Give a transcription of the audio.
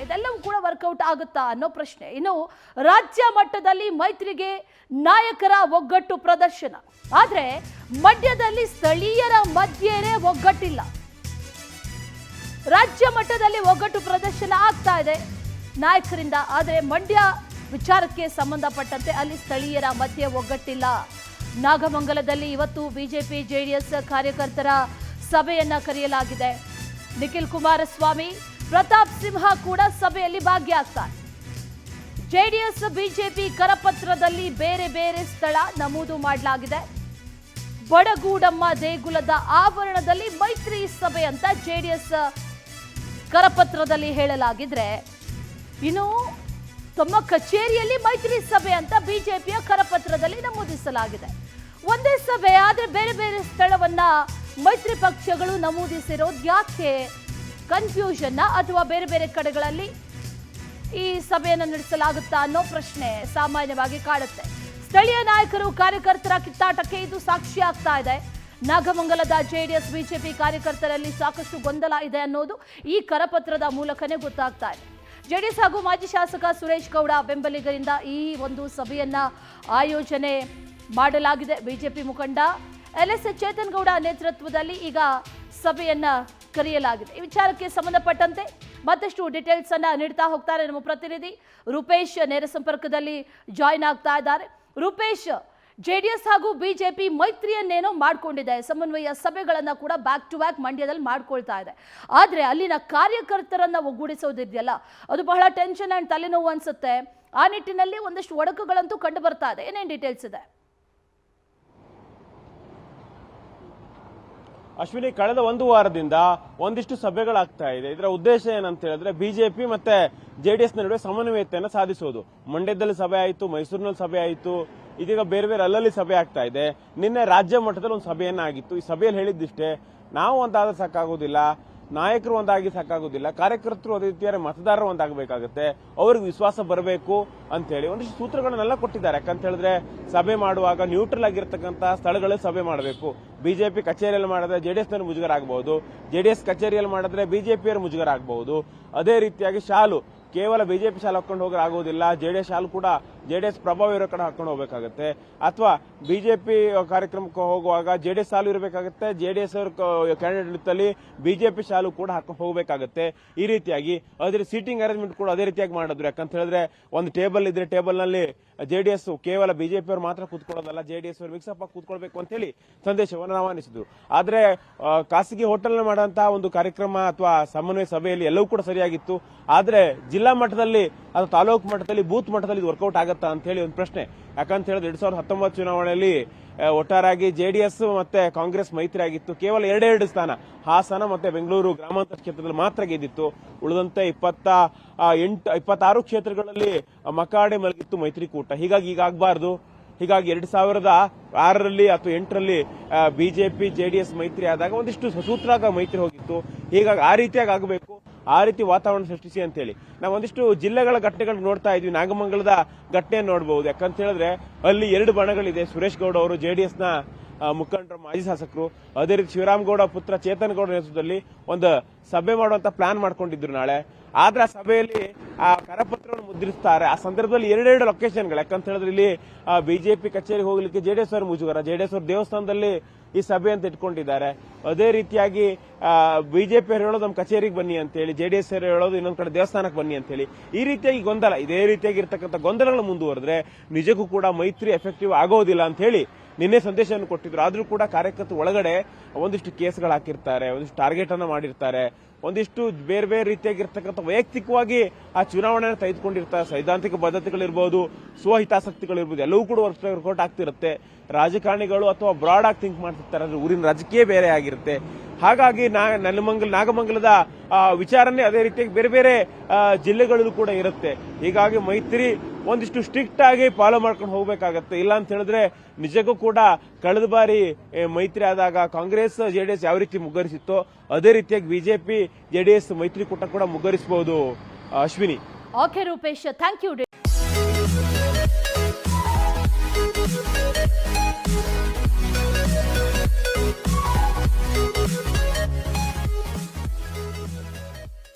ಇದೆಲ್ಲವೂ ಕೂಡ ವರ್ಕೌಟ್ ಆಗುತ್ತಾ ಅನ್ನೋ ಪ್ರಶ್ನೆ. ಇನ್ನು ರಾಜ್ಯ ಮಟ್ಟದಲ್ಲಿ ಮೈತ್ರಿಗೆ ನಾಯಕರ ಒಗ್ಗಟ್ಟು ಪ್ರದರ್ಶನ, ಆದ್ರೆ ಮಂಡ್ಯದಲ್ಲಿ ಸ್ಥಳೀಯರ ಮಧ್ಯೆನೇ ಒಗ್ಗಟ್ಟಿಲ್ಲ. ರಾಜ್ಯ ಮಟ್ಟದಲ್ಲಿ ಒಗ್ಗಟ್ಟು ಪ್ರದರ್ಶನ ಆಗ್ತಾ ಇದೆ ನಾಯಕರಿಂದ, ಆದರೆ ಮಂಡ್ಯ ವಿಚಾರಕ್ಕೆ ಸಂಬಂಧಪಟ್ಟಂತೆ ಅಲ್ಲಿ ಸ್ಥಳೀಯರ ಮಧ್ಯೆ ಒಗ್ಗಟ್ಟಿಲ್ಲ. ನಾಗಮಂಗಲದಲ್ಲಿ ಇವತ್ತು ಬಿಜೆಪಿ ಜೆಡಿಎಸ್ ಕಾರ್ಯಕರ್ತರ ಸಭೆಯನ್ನ ಕರೆಯಲಾಗಿದೆ. ನಿಖಿಲ್ ಕುಮಾರಸ್ವಾಮಿ, ಪ್ರತಾಪ್ ಸಿಂಹ ಕೂಡ ಸಭೆಯಲ್ಲಿ ಭಾಗಿಯಾಗ್ತಾರೆ. ಜೆಡಿಎಸ್ ಬಿಜೆಪಿ ಕರಪತ್ರದಲ್ಲಿ ಬೇರೆ ಬೇರೆ ಸ್ಥಳ ನಮೂದು ಮಾಡಲಾಗಿದೆ. ಬಡಗೂಡಮ್ಮ ದೇಗುಲದ ಆವರಣದಲ್ಲಿ ಮೈತ್ರಿ ಸಭೆ ಅಂತ ಜೆಡಿಎಸ್ ಕರಪತ್ರದಲ್ಲಿ ಹೇಳಲಾಗಿದ್ರೆ, ಇನ್ನು ತಮ್ಮ ಕಚೇರಿಯಲ್ಲಿ ಮೈತ್ರಿ ಸಭೆ ಅಂತ ಬಿಜೆಪಿಯ ಕರಪತ್ರದಲ್ಲಿ ನಮೂದಿಸಲಾಗಿದೆ. ಒಂದೇ ಸಭೆ ಆದರೆ ಬೇರೆ ಬೇರೆ ಸ್ಥಳವನ್ನ ಮೈತ್ರಿ ಪಕ್ಷಗಳು ನಮೂದಿಸಿರೋದು ಯಾಕೆ? ಕನ್ಫ್ಯೂಷನ್ ಅಥವಾ ಬೇರೆ ಬೇರೆ ಕಡೆಗಳಲ್ಲಿ ಈ ಸಭೆಯನ್ನು ನಡೆಸಲಾಗುತ್ತಾ ಅನ್ನೋ ಪ್ರಶ್ನೆ ಸಾಮಾನ್ಯವಾಗಿ ಕಾಡುತ್ತೆ. ಸ್ಥಳೀಯ ನಾಯಕರು ಕಾರ್ಯಕರ್ತರ ಕಿತ್ತಾಟಕ್ಕೆ ಇದು ಸಾಕ್ಷಿ ಆಗ್ತಾ ಇದೆ. ನಾಗಮಂಗಲದ ಜೆಡಿಎಸ್ ಬಿಜೆಪಿ ಕಾರ್ಯಕರ್ತರಲ್ಲಿ ಸಾಕಷ್ಟು ಗೊಂದಲ ಇದೆ ಅನ್ನೋದು ಈ ಕರಪತ್ರದ ಮೂಲಕನೇ ಗೊತ್ತಾಗ್ತಾ ಇದೆ. ಜೆಡಿಎಸ್ ಹಾಗೂ ಮಾಜಿ ಶಾಸಕ ಸುರೇಶ್ ಗೌಡ ಬೆಂಬಲಿಗರಿಂದ ಈ ಒಂದು ಸಭೆಯನ್ನ ಆಯೋಜನೆ ಮಾಡಲಾಗಿದೆ. ಬಿಜೆಪಿ ಮುಖಂಡ LS ಚೇತನ್ ಗೌಡ ನೇತೃತ್ವದಲ್ಲಿ ಈಗ ಸಭೆಯನ್ನ ಕರೆಯಲಾಗಿದೆ. ಈ ವಿಚಾರಕ್ಕೆ ಸಂಬಂಧಪಟ್ಟಂತೆ ಮತ್ತಷ್ಟು ಡೀಟೇಲ್ಸ್ ಅನ್ನ ನೀಡ್ತಾ ಹೋಗ್ತಾರೆ ನಮ್ಮ ಪ್ರತಿನಿಧಿ ರೂಪೇಶ್ ನೇರ ಸಂಪರ್ಕದಲ್ಲಿ ಜಾಯಿನ್ ಆಗ್ತಾ ಇದ್ದಾರೆ. ರೂಪೇಶ್, ಜೆಡಿಎಸ್ ಹಾಗೂ ಬಿಜೆಪಿ ಮೈತ್ರಿಯನ್ನೇನೋ ಮಾಡ್ಕೊಂಡಿದೆ, ಸಮನ್ವಯ ಸಭೆಗಳನ್ನ ಕೂಡ ಬ್ಯಾಕ್ ಟು ಬ್ಯಾಕ್ ಮಂಡ್ಯದಲ್ಲಿ ಮಾಡ್ಕೊಳ್ತಾ ಇದೆ. ಆದ್ರೆ ಅಲ್ಲಿನ ಕಾರ್ಯಕರ್ತರನ್ನ ಒಗ್ಗೂಡಿಸೋದಿದೆಯಲ್ಲ, ಅದು ಬಹಳ ಟೆನ್ಷನ್ ಅಂಡ್ ತಲೆನೋವು ಅನ್ಸುತ್ತೆ. ಆ ನಿಟ್ಟಿನಲ್ಲಿ ಒಂದಷ್ಟು ಒಡಕುಗಳಂತೂ ಕಂಡು ಬರ್ತಾ ಇದೆ. ಏನೇನು ಡೀಟೇಲ್ಸ್ ಇದೆ? ಅಶ್ವಿನಿ, ಕಳೆದ ಒಂದು ವಾರದಿಂದ ಒಂದಿಷ್ಟು ಸಭೆಗಳಾಗ್ತಾ ಇದೆ. ಇದರ ಉದ್ದೇಶ ಏನಂತ ಹೇಳಿದ್ರೆ ಬಿಜೆಪಿ ಮತ್ತೆ ಜೆಡಿಎಸ್ ನಡುವೆ ಸಮನ್ವಯತೆಯನ್ನು ಸಾಧಿಸೋದು. ಮಂಡ್ಯದಲ್ಲಿ ಸಭೆ ಆಯಿತು, ಮೈಸೂರಿನಲ್ಲಿ ಸಭೆ ಆಯಿತು, ಇದೀಗ ಬೇರೆ ಬೇರೆ ಅಲ್ಲಲ್ಲಿ ಸಭೆ ಆಗ್ತಾ ಇದೆ. ನಿನ್ನೆ ರಾಜ್ಯ ಮಟ್ಟದಲ್ಲಿ ಒಂದು ಸಭೆಯನ್ನ ಆಗಿತ್ತು. ಈ ಸಭೆಯಲ್ಲಿ ಹೇಳಿದ್ದಿಷ್ಟೇ, ನಾವು ಒಂದಾದ್ರೆ ಸಾಕಾಗೋದಿಲ್ಲ, ನಾಯಕರು ಒಂದಾಗಿ ಸಾಕಾಗೋದಿಲ್ಲ, ಕಾರ್ಯಕರ್ತರು ಅದೇ ರೀತಿಯ ಮತದಾರರು ಒಂದಾಗಬೇಕಾಗುತ್ತೆ, ಅವ್ರಿಗೆ ವಿಶ್ವಾಸ ಬರಬೇಕು ಅಂತ ಹೇಳಿ ಒಂದಿಷ್ಟು ಸೂತ್ರಗಳನ್ನೆಲ್ಲ ಕೊಟ್ಟಿದ್ದಾರೆ. ಯಾಕಂತ ಹೇಳಿದ್ರೆ ಸಭೆ ಮಾಡುವಾಗ ನ್ಯೂಟ್ರಲ್ ಆಗಿರ್ತಕ್ಕಂಥ ಸ್ಥಳಗಳಲ್ಲಿ ಸಭೆ ಮಾಡಬೇಕು. ಬಿಜೆಪಿ ಕಚೇರಿಯಲ್ಲಿ ಮಾಡಿದ್ರೆ ಜೆಡಿಎಸ್ ನಲ್ಲಿ ಮುಜುಗರ ಆಗಬಹುದು, ಜೆಡಿಎಸ್ ಕಚೇರಿಯಲ್ಲಿ ಮಾಡಿದ್ರೆ ಬಿಜೆಪಿಯವರು ಮುಜುಗರ ಆಗಬಹುದು. ಅದೇ ರೀತಿಯಾಗಿ ಶಾಲು ಕೇವಲ ಬಿಜೆಪಿ ಶಾಲು ಹಾಕೊಂಡು ಹೋಗೋಕೆ ಆಗೋದಿಲ್ಲ, ಜೆಡಿಎಸ್ ಶಾಲು ಕೂಡ ಜೆಡಿಎಸ್ ಪ್ರಭಾವ ಇರೋ ಕಡೆ ಹಾಕೊಂಡು ಹೋಗಬೇಕಾಗುತ್ತೆ. ಅಥವಾ ಬಿಜೆಪಿ ಕಾರ್ಯಕ್ರಮಕ್ಕೆ ಹೋಗುವಾಗ ಜೆಡಿಎಸ್ ಶಾಲು ಇರಬೇಕಾಗುತ್ತೆ, ಜೆಡಿಎಸ್ ಕ್ಯಾಂಡಿಡೇಟ್ ಅಲ್ಲಿ ಬಿಜೆಪಿ ಶಾಲು ಕೂಡ ಹಾಕೊಂಡು ಹೋಗಬೇಕಾಗುತ್ತೆ. ಈ ರೀತಿಯಾಗಿ ಅದ್ರ ಸೀಟಿಂಗ್ ಅರೇಂಜ್ಮೆಂಟ್ ಕೂಡ ಅದೇ ರೀತಿಯಾಗಿ ಮಾಡಿದ್ರು. ಯಾಕಂತ ಹೇಳಿದ್ರೆ ಒಂದು ಟೇಬಲ್ ಇದ್ರೆ ಟೇಬಲ್ ನಲ್ಲಿ ಜೆಡಿಎಸ್ ಕೇವಲ ಬಿಜೆಪಿ ಅವರು ಮಾತ್ರ ಕೂತ್ಕೊಳ್ಳೋದಲ್ಲ, ಜೆಡಿಎಸ್ ಅವರು ಮಿಕ್ಸಪ್ ಆಗಿ ಕೂತ್ಕೊಳ್ಬೇಕು ಅಂತ ಹೇಳಿ ಸಂದೇಶವನ್ನು ರವಾನಿಸಿದ್ರು. ಆದ್ರೆ ಖಾಸಗಿ ಹೋಟೆಲ್ ಮಾಡುವಂತಹ ಒಂದು ಕಾರ್ಯಕ್ರಮ ಅಥವಾ ಸಮನ್ವಯ ಸಭೆಯಲ್ಲಿ ಎಲ್ಲವೂ ಕೂಡ ಸರಿಯಾಗಿತ್ತು. ಆದ್ರೆ ಜಿಲ್ಲಾ ಮಟ್ಟದಲ್ಲಿ ಅಥವಾ ತಾಲೂಕು ಮಟ್ಟದಲ್ಲಿ ಬೂತ್ ಮಟ್ಟದಲ್ಲಿ ಇದು ವರ್ಕೌಟ್ ಆಗತ್ತಾ ಅಂತ ಹೇಳಿ ಒಂದು ಪ್ರಶ್ನೆ. ಯಾಕಂತ ಹೇಳಿದ್ರೆ 2019 ಚುನಾವಣೆಯಲ್ಲಿ ಒಟ್ಟಾರಾಗಿ ಜೆಡಿಎಸ್ ಮತ್ತೆ ಕಾಂಗ್ರೆಸ್ ಮೈತ್ರಿ ಆಗಿತ್ತು. ಕೇವಲ ಎರಡೆರಡು ಸ್ಥಾನ ಹಾಸನ ಮತ್ತೆ ಬೆಂಗಳೂರು ಗ್ರಾಮಾಂತರ ಕ್ಷೇತ್ರದಲ್ಲಿ ಮಾತ್ರ ಗೆದ್ದಿತ್ತು. ಉಳಿದಂತೆ 26 ಕ್ಷೇತ್ರಗಳಲ್ಲಿ ಮಕಾಡೆ ಮಲಗಿತ್ತು ಮೈತ್ರಿಕೂಟ. ಹೀಗಾಗಿ ಈಗ ಆಗಬಾರ್ದು. ಹೀಗಾಗಿ 2006ರಲ್ಲಿ ಅಥವಾ 8ರಲ್ಲಿ ಬಿಜೆಪಿ ಜೆಡಿಎಸ್ ಮೈತ್ರಿ ಆದಾಗ ಒಂದಿಷ್ಟು ಸೂತ್ರಾಗ ಮೈತ್ರಿ ಹೋಗಿತ್ತು. ಹೀಗಾಗಿ ಆ ರೀತಿಯಾಗಿ ಆಗಬೇಕು, ಆ ರೀತಿ ವಾತಾವರಣ ಸೃಷ್ಟಿಸಿ ಅಂತ ಹೇಳಿ ನಾವು ಒಂದಿಷ್ಟು ಜಿಲ್ಲೆಗಳ ಘಟನೆಗಳು ನೋಡ್ತಾ ಇದ್ವಿ. ನಾಗಮಂಗಲದ ಘಟನೆಯನ್ನು ನೋಡಬಹುದು. ಯಾಕಂತ ಹೇಳಿದ್ರೆ ಅಲ್ಲಿ 2 ಬಣಗಳಿದೆ. ಸುರೇಶ್ ಗೌಡ ಅವರು ಜೆಡಿಎಸ್ ನ ಮುಖಂಡರು, ಮಾಜಿ ಶಾಸಕರು. ಅದೇ ರೀತಿ ಶಿವರಾಮಗೌಡ ಪುತ್ರ ಚೇತನ್ ಗೌಡ ನೇತೃತ್ವದಲ್ಲಿ ಒಂದು ಸಭೆ ಮಾಡುವಂತ ಪ್ಲಾನ್ ಮಾಡ್ಕೊಂಡಿದ್ರು ನಾಳೆ. ಆದ್ರೆ ಆ ಸಭೆಯಲ್ಲಿ ಆ ಕರಪತ್ರವನ್ನು ಮುದ್ರಿಸ್ತಾರೆ. ಆ ಸಂದರ್ಭದಲ್ಲಿ 2 ಲೊಕೇಶನ್ಗಳು. ಯಾಕಂತ ಹೇಳಿದ್ರೆ ಇಲ್ಲಿ ಬಿಜೆಪಿ ಕಚೇರಿಗೆ ಹೋಗ್ಲಿಕ್ಕೆ ಜೆಡಿಎಸ್ ಅವರು ಮುಜುಗರ, ಜೆಡಿಎಸ್ ಅವರು ದೇವಸ್ಥಾನದಲ್ಲಿ ಈ ಸಭೆ ಅಂತ ಇಟ್ಕೊಂಡಿದ್ದಾರೆ. ಅದೇ ರೀತಿಯಾಗಿ ಬಿಜೆಪಿ ಅವರು ಹೇಳೋದು ನಮ್ಮ ಕಚೇರಿಗೆ ಬನ್ನಿ ಅಂತ ಹೇಳಿ, ಜೆಡಿಎಸ್ ಅವರು ಹೇಳೋದು ಇನ್ನೊಂದ್ ಕಡೆ ದೇವಸ್ಥಾನಕ್ಕೆ ಬನ್ನಿ ಅಂತ ಹೇಳಿ. ಈ ರೀತಿಯಾಗಿ ಗೊಂದಲ, ಇದೇ ರೀತಿಯಾಗಿ ಇರ್ತಕ್ಕಂಥ ಗೊಂದಲಗಳು ಮುಂದುವರೆದ್ರೆ ನಿಜಕ್ಕೂ ಕೂಡ ಮೈತ್ರಿ ಎಫೆಕ್ಟಿವ್ ಆಗೋದಿಲ್ಲ ಅಂತ ಹೇಳಿ ನಿನ್ನೆ ಸಂದೇಶವನ್ನು ಕೊಟ್ಟಿದ್ರು. ಆದ್ರೂ ಕೂಡ ಕಾರ್ಯಕರ್ತರು ಒಳಗಡೆ ಒಂದಿಷ್ಟು ಕೇಸ್ಗಳು ಹಾಕಿರ್ತಾರೆ, ಒಂದಿಷ್ಟು ಟಾರ್ಗೆಟ್ ಅನ್ನ ಮಾಡಿರ್ತಾರೆ, ಒಂದಿಷ್ಟು ಬೇರೆ ಬೇರೆ ರೀತಿಯಾಗಿರ್ತಕ್ಕಂಥ ವೈಯಕ್ತಿಕವಾಗಿ ಆ ಚುನಾವಣೆಯನ್ನು ತೆಗೆದುಕೊಂಡಿರ್ತಾರೆ. ಸೈದ್ಧಾಂತಿಕ ಬದ್ಧತೆಗಳಿರ್ಬೋದು, ಸ್ವಹಿತಾಸಕ್ತಿಗಳಿರ್ಬೋದು, ಎಲ್ಲವೂ ಕೂಡ ವರ್ಕೌಟ್ ಆಗ್ತಿರುತ್ತೆ. ರಾಜಕಾರಣಿಗಳು ಅಥವಾ ಬ್ರಾಡ್ ಆಗಿ ಥಿಂಕ್ ಮಾಡ್ತಿರ್ತಾರೆ, ಅಂದ್ರೆ ಊರಿನ ರಾಜಕೀಯ ಬೇರೆ ಆಗಿರುತ್ತೆ. ಹಾಗಾಗಿ ನಾಗಮಂಗಲದ ವಿಚಾರನೇ ಅದೇ ರೀತಿಯಾಗಿ ಬೇರೆ ಬೇರೆ ಜಿಲ್ಲೆಗಳಲ್ಲೂ ಕೂಡ ಇರುತ್ತೆ. ಹೀಗಾಗಿ ಮೈತ್ರಿ ಒಂದಿಷ್ಟು ಸ್ಟ್ರಿಕ್ಟ್ ಆಗಿ ಫಾಲೋ ಮಾಡ್ಕೊಂಡು ಹೋಗಬೇಕಾಗತ್ತೆ. ಇಲ್ಲ ಅಂತ ಹೇಳಿದ್ರೆ ನಿಜಕ್ಕೂ ಕೂಡ ಕಳೆದ ಬಾರಿ ಮೈತ್ರಿ ಆದಾಗ ಕಾಂಗ್ರೆಸ್ ಜೆಡಿಎಸ್ ಯಾವ ರೀತಿ ಮುಗ್ಗರಿಸಿತ್ತೋ ಅದೇ ರೀತಿಯಾಗಿ ಬಿಜೆಪಿ ಜೆಡಿಎಸ್ ಮೈತ್ರಿಕೂಟ ಕೂಡ ಮುಗ್ಗರಿಸಬಹುದು. Ashwini. Okay Rupesh, thank you.